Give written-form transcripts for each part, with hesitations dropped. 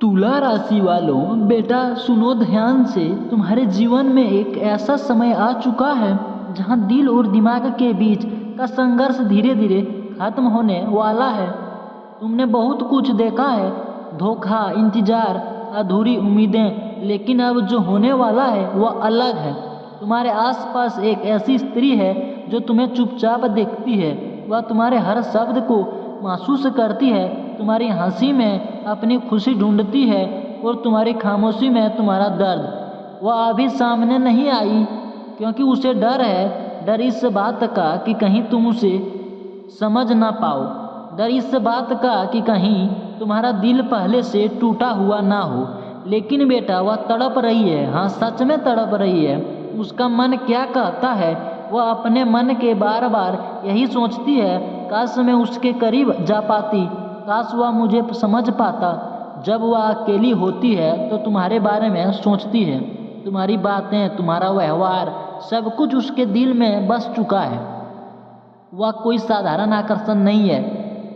तुला राशि वालों, बेटा सुनो ध्यान से। तुम्हारे जीवन में एक ऐसा समय आ चुका है जहां दिल और दिमाग के बीच का संघर्ष धीरे धीरे खत्म होने वाला है। तुमने बहुत कुछ देखा है, धोखा, इंतजार, अधूरी उम्मीदें, लेकिन अब जो होने वाला है वह अलग है। तुम्हारे आसपास एक ऐसी स्त्री है जो तुम्हें चुपचाप देखती है। वह तुम्हारे हर शब्द को महसूस करती है, तुम्हारी हंसी में अपनी खुशी ढूंढती है और तुम्हारी खामोशी में तुम्हारा दर्द। वह अभी सामने नहीं आई क्योंकि उसे डर है। डर इस बात का कि कहीं तुम उसे समझ ना पाओ, डर इस बात का कि कहीं तुम्हारा दिल पहले से टूटा हुआ ना हो। लेकिन बेटा वह तड़प रही है, हाँ सच में तड़प रही है। उसका मन क्या कहता है, वह अपने मन के बार बार यही सोचती है, काश मैं उसके करीब जा पाती, काश वह मुझे समझ पाता। जब वह अकेली होती है तो तुम्हारे बारे में सोचती है, तुम्हारी बातें, तुम्हारा व्यवहार, सब कुछ उसके दिल में बस चुका है। वह कोई साधारण आकर्षण नहीं है,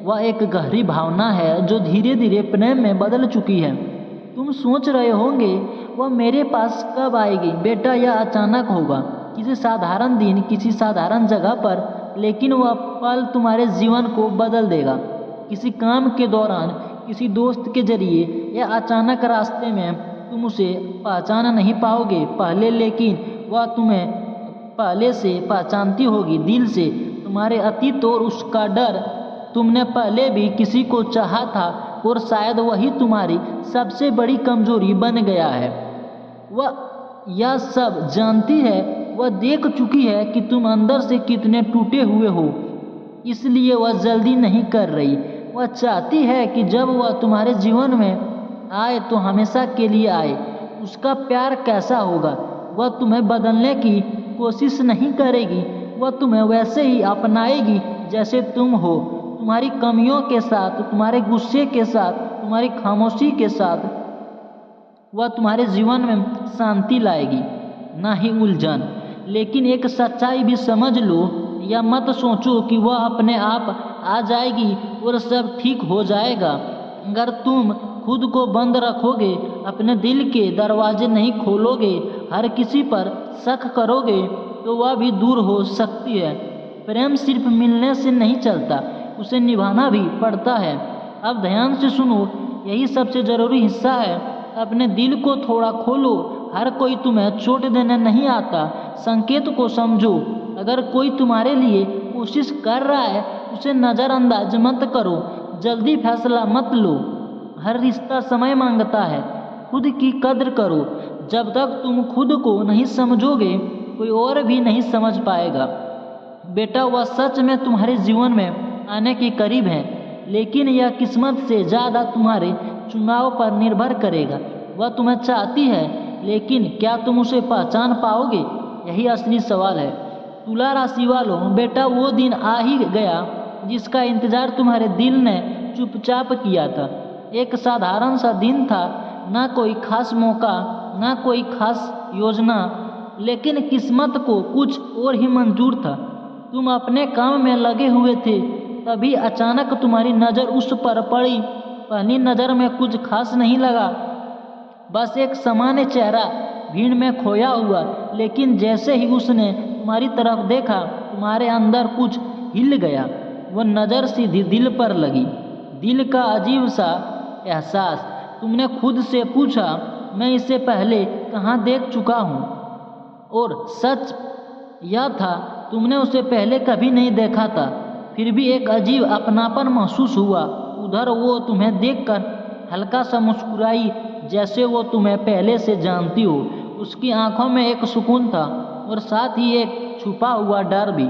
वह एक गहरी भावना है जो धीरे धीरे प्रेम में बदल चुकी है। तुम सोच रहे होंगे वह मेरे पास कब आएगी। बेटा यह अचानक होगा, किसी साधारण दिन, किसी साधारण जगह पर, लेकिन वह पल तुम्हारे जीवन को बदल देगा। किसी काम के दौरान, किसी दोस्त के जरिए या अचानक रास्ते में तुम उसे पहचान नहीं पाओगे पहले, लेकिन वह तुम्हें पहले से पहचानती होगी दिल से। तुम्हारे अतीत और उसका डर, तुमने पहले भी किसी को चाहा था और शायद वही तुम्हारी सबसे बड़ी कमजोरी बन गया है। वह यह सब जानती है, वह देख चुकी है कि तुम अंदर से कितने टूटे हुए हो, इसलिए वह जल्दी नहीं कर रही। वह चाहती है कि जब वह तुम्हारे जीवन में आए तो हमेशा के लिए आए। उसका प्यार कैसा होगा, वह तुम्हें बदलने की कोशिश नहीं करेगी, वह तुम्हें वैसे ही अपनाएगी जैसे तुम हो, तुम्हारी कमियों के साथ, तुम्हारे गुस्से के साथ, तुम्हारी खामोशी के साथ। वह तुम्हारे जीवन में शांति लाएगी, ना ही उलझन। लेकिन एक सच्चाई भी समझ लो, या मत सोचो कि वह अपने आप आ जाएगी और सब ठीक हो जाएगा। अगर तुम खुद को बंद रखोगे, अपने दिल के दरवाजे नहीं खोलोगे, हर किसी पर शक करोगे, तो वह भी दूर हो सकती है। प्रेम सिर्फ मिलने से नहीं चलता, उसे निभाना भी पड़ता है। अब ध्यान से सुनो, यही सबसे ज़रूरी हिस्सा है। अपने दिल को थोड़ा खोलो, हर कोई तुम्हें चोट देने नहीं आता। संकेत को समझो, अगर कोई तुम्हारे लिए कोशिश कर रहा है उसे नज़रअंदाज मत करो, जल्दी फैसला मत लो। हर रिश्ता समय मांगता है, खुद की कद्र करो। जब तक तुम खुद को नहीं समझोगे, कोई और भी नहीं समझ पाएगा। बेटा वह सच में तुम्हारे जीवन में आने के करीब है, लेकिन यह किस्मत से ज़्यादा तुम्हारे चुनाव पर निर्भर करेगा। वह तुम्हें चाहती है, लेकिन क्या तुम उसे पहचान पाओगे, यही असली सवाल है। तुला राशि वालों, बेटा वो दिन आ ही गया जिसका इंतजार तुम्हारे दिल ने चुपचाप किया था। एक साधारण सा दिन था, ना कोई खास मौका, ना कोई खास योजना, लेकिन किस्मत को कुछ और ही मंजूर था। तुम अपने काम में लगे हुए थे, तभी अचानक तुम्हारी नज़र उस पर पड़ी। पहली नज़र में कुछ खास नहीं लगा, बस एक सामान्य चेहरा भीड़ में खोया हुआ। लेकिन जैसे ही उसने तुम्हारी तरफ देखा, तुम्हारे अंदर कुछ हिल गया। वह नज़र सीधी दिल पर लगी, दिल का अजीब सा एहसास। तुमने खुद से पूछा, मैं इसे पहले कहाँ देख चुका हूँ? और सच यह था, तुमने उसे पहले कभी नहीं देखा था। फिर भी एक अजीब अपनापन महसूस हुआ। उधर वो तुम्हें देखकर हल्का सा मुस्कुराई, जैसे वो तुम्हें पहले से जानती हो। उसकी आंखों में एक सुकून था और साथ ही एक छुपा हुआ डर भी।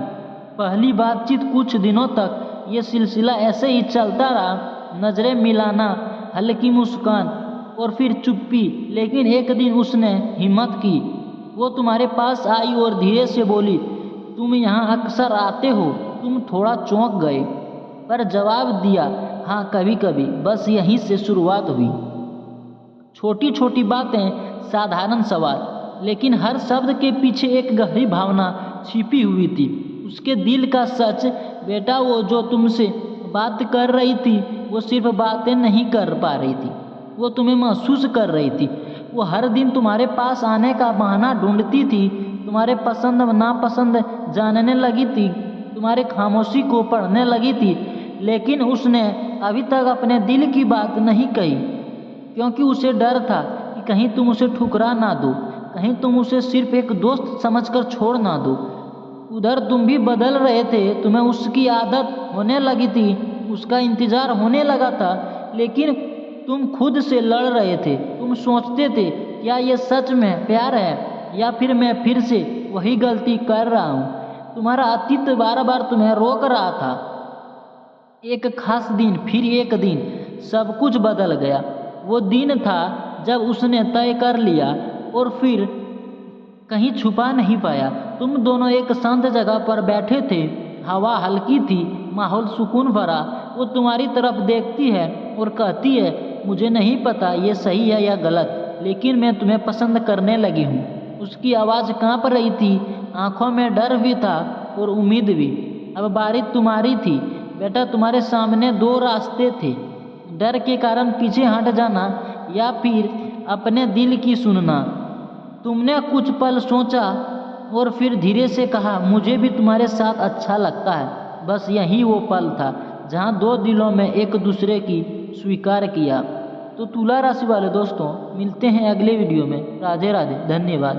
पहली बातचीत कुछ दिनों तक ये सिलसिला ऐसे ही चलता रहा, नज़रें मिलाना, हल्की मुस्कान और फिर चुप्पी। लेकिन एक दिन उसने हिम्मत की, वो तुम्हारे पास आई और धीरे से बोली, तुम यहाँ अक्सर आते हो? तुम थोड़ा चौंक गए, पर जवाब दिया, हाँ कभी कभी। बस यहीं से शुरुआत हुई। छोटी छोटी बातें, साधारण सवाल, लेकिन हर शब्द के पीछे एक गहरी भावना छिपी हुई थी, उसके दिल का सच। बेटा वो जो तुमसे बात कर रही थी, वो सिर्फ बातें नहीं कर पा रही थी, वो तुम्हें महसूस कर रही थी। वो हर दिन तुम्हारे पास आने का बहाना ढूंढती थी, तुम्हारे पसंद नापसंद जानने लगी थी, तुम्हारे खामोशी को पढ़ने लगी थी, लेकिन उसने अभी तक अपने दिल की बात नहीं कही, क्योंकि उसे डर था कि कहीं तुम उसे ठुकरा ना दो, कहीं तुम उसे सिर्फ एक दोस्त समझकर छोड़ ना दो। उधर तुम भी बदल रहे थे, तुम्हें उसकी आदत होने लगी थी, उसका इंतज़ार होने लगा था, लेकिन तुम खुद से लड़ रहे थे। तुम सोचते थे, क्या ये सच में प्यार है या फिर मैं फिर से वही गलती कर रहा हूँ। तुम्हारा अतीत बार बार तुम्हें रोक रहा था। एक खास दिन, फिर एक दिन, सब कुछ बदल गया। वो दिन था जब उसने तय कर लिया और फिर कहीं छुपा नहीं पाया। तुम दोनों एक शांत जगह पर बैठे थे, हवा हल्की थी, माहौल सुकून भरा। वो तुम्हारी तरफ देखती है और कहती है, मुझे नहीं पता ये सही है या गलत, लेकिन मैं तुम्हें पसंद करने लगी हूँ। उसकी आवाज़ कांप रही थी, आंखों में डर भी था और उम्मीद भी। अब बारी तुम्हारी थी। बेटा, तुम्हारे सामने दो रास्ते थे, डर के कारण पीछे हट जाना या फिर अपने दिल की सुनना। तुमने कुछ पल सोचा और फिर धीरे से कहा, मुझे भी तुम्हारे साथ अच्छा लगता है। बस यही वो पल था जहाँ दो दिलों में एक दूसरे की स्वीकार किया। तो तुला राशि वाले दोस्तों, मिलते हैं अगले वीडियो में। राधे राधे, धन्यवाद।